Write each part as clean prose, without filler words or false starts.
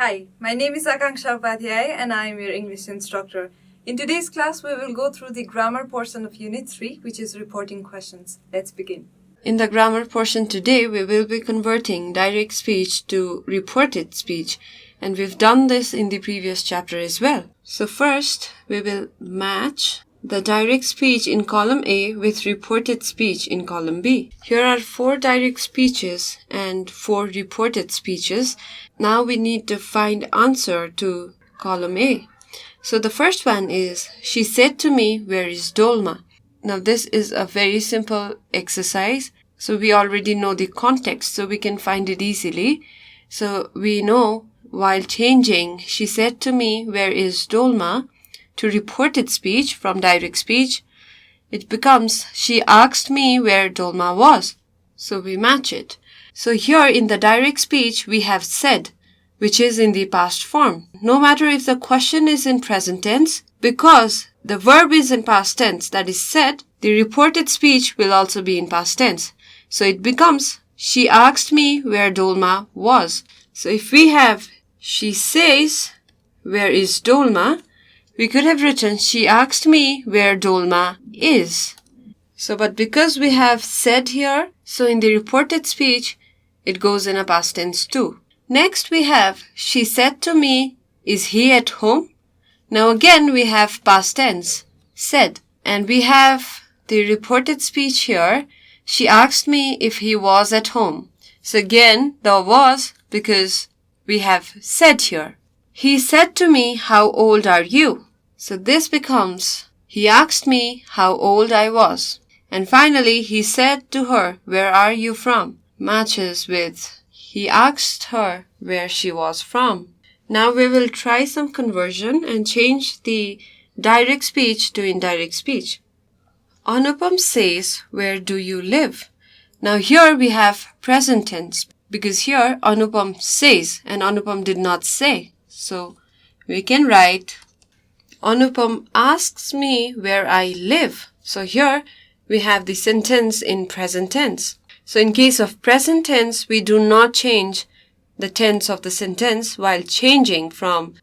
Hi, my name is Akankshya Upadhyay and I am your English instructor. In today's class, we will go through the grammar portion of Unit 3, which is reporting questions. Let's begin. In the grammar portion today, we will be converting direct speech to reported speech, and we've done this in the previous chapter as well. So first, we will match the direct speech in column A with reported speech in column B. Here are 4 direct speeches and 4 reported speeches. Now we need to find answer to column A. So the first one is, she said to me, where is Dolma? Now this is a very simple exercise. So we already know the context, so we can find it easily. So we know while changing, she said to me, where is Dolma? To reported speech from direct speech, it becomes, she asked me where Dolma was. So we match it. So here in the direct speech, we have said, which is in the past form. No matter if the question is in present tense, because the verb is in past tense, that is said, the reported speech will also be in past tense. So it becomes, she asked me where Dolma was. So if we have, she says, where is Dolma? We could have written, she asked me where Dolma is. So, but because we have said here, so in the reported speech, it goes in a past tense too. Next we have, she said to me, is he at home? Now again we have past tense, said. And we have the reported speech here, she asked me if he was at home. So again, the was, because we have said here. He said to me, how old are you? So this becomes, he asked me how old I was. And finally, he said to her, where are you from? Matches with, he asked her where she was from. Now we will try some conversion and change the direct speech to indirect speech. Anupam says, where do you live? Now here we have present tense, because here Anupam says and Anupam did not say. So we can write, Anupam asks me where I live. So here we have the sentence in present tense. So in case of present tense, we do not change the tense of the sentence while changing from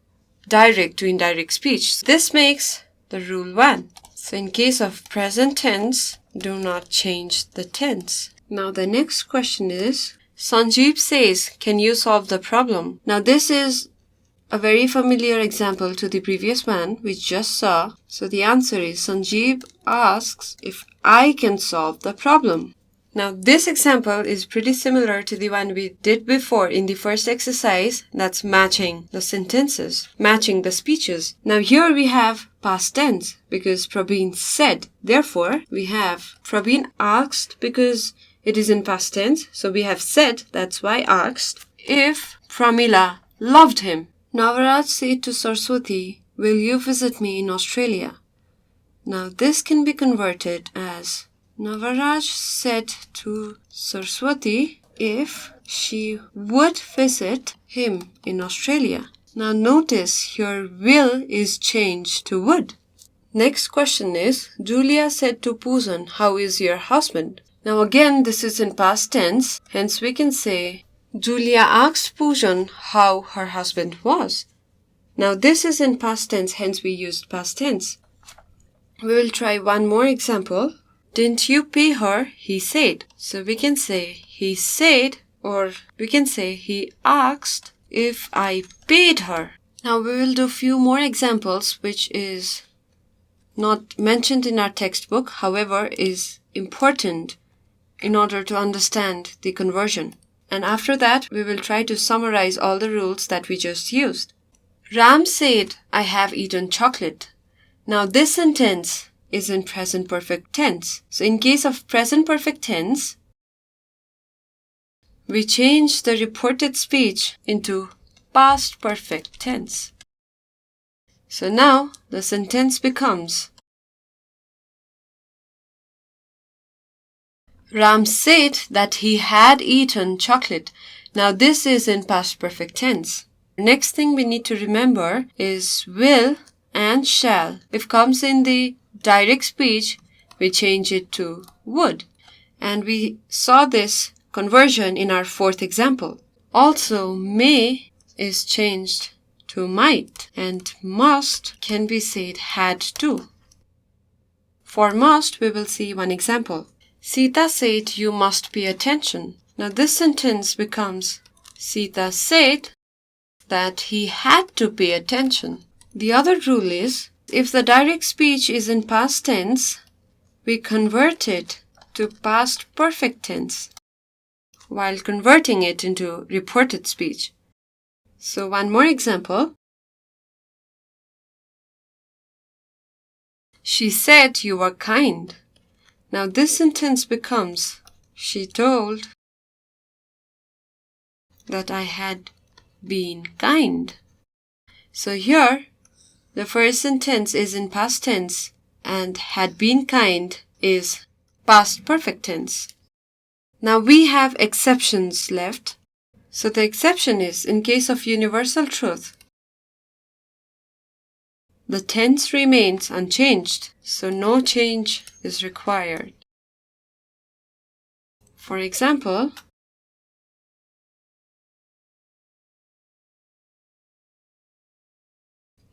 direct to indirect speech. This makes the rule 1. So in case of present tense, do not change the tense. Now the next question is, Sanjeev says, can you solve the problem? Now this is a very familiar example to the previous one we just saw. So the answer is, Sanjeev asks if I can solve the problem. Now this example is pretty similar to the one we did before in the first exercise, that's matching the sentences, matching the speeches. Now here we have past tense because Praveen said. Therefore, we have Praveen asked because it is in past tense. So we have said, that's why asked, if Pramila loved him. Navaraj said to Saraswati, will you visit me in Australia? Now this can be converted as, Navaraj said to Saraswati if she would visit him in Australia. Now notice here will is changed to would. Next question is, Julia said to Poojan, how is your husband? Now again this is in past tense, hence we can say, Julia asked Poojan how her husband was. Now this is in past tense, hence we used past tense. We will try one more example. Didn't you pay her? He said. So we can say he said, or we can say he asked if I paid her. Now we will do few more examples which is not mentioned in our textbook, however is important in order to understand the conversion. And after that, we will try to summarize all the rules that we just used. Ram said, I have eaten chocolate. Now this sentence is in present perfect tense. So in case of present perfect tense, we change the reported speech into past perfect tense. So now the sentence becomes, Ram said that he had eaten chocolate. Now this is in past perfect tense. Next thing we need to remember is will and shall. If comes in the direct speech, we change it to would. And we saw this conversion in our fourth example. Also, may is changed to might, and must can be said had to. For must, we will see one example. Sita said, "You must pay attention." Now this sentence becomes, Sita said that he had to pay attention. The other rule is, if the direct speech is in past tense, we convert it to past perfect tense while converting it into reported speech. So one more example. She said you were kind. Now this sentence becomes, she told that I had been kind. So here, the first sentence is in past tense and had been kind is past perfect tense. Now we have exceptions left. So the exception is, in case of universal truth, the tense remains unchanged, so no change is required. For example,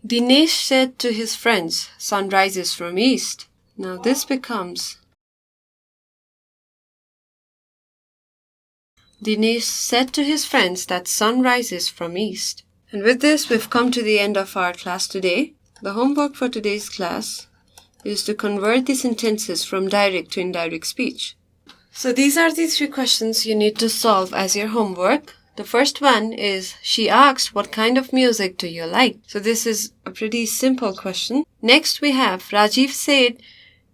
Dinesh said to his friends, "Sun rises from east." Now this becomes, Dinesh said to his friends that sun rises from east. And with this, we've come to the end of our class today. The homework for today's class is to convert the sentences from direct to indirect speech. So these are the 3 questions you need to solve as your homework. The first one is, she asked, "What kind of music do you like?" So this is a pretty simple question. Next we have, Rajiv said,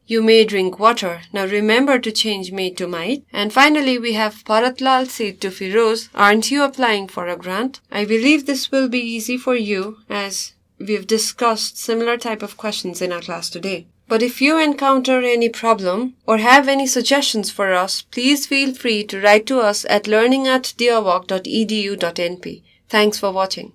"You may drink water." Now remember to change may to might. And finally we have Bharatlal said to Firoz, "Aren't you applying for a grant?" I believe this will be easy for you as we've discussed similar type of questions in our class today. But if you encounter any problem or have any suggestions for us, please feel free to write to us at learning@deerwalk.edu.np. Thanks for watching.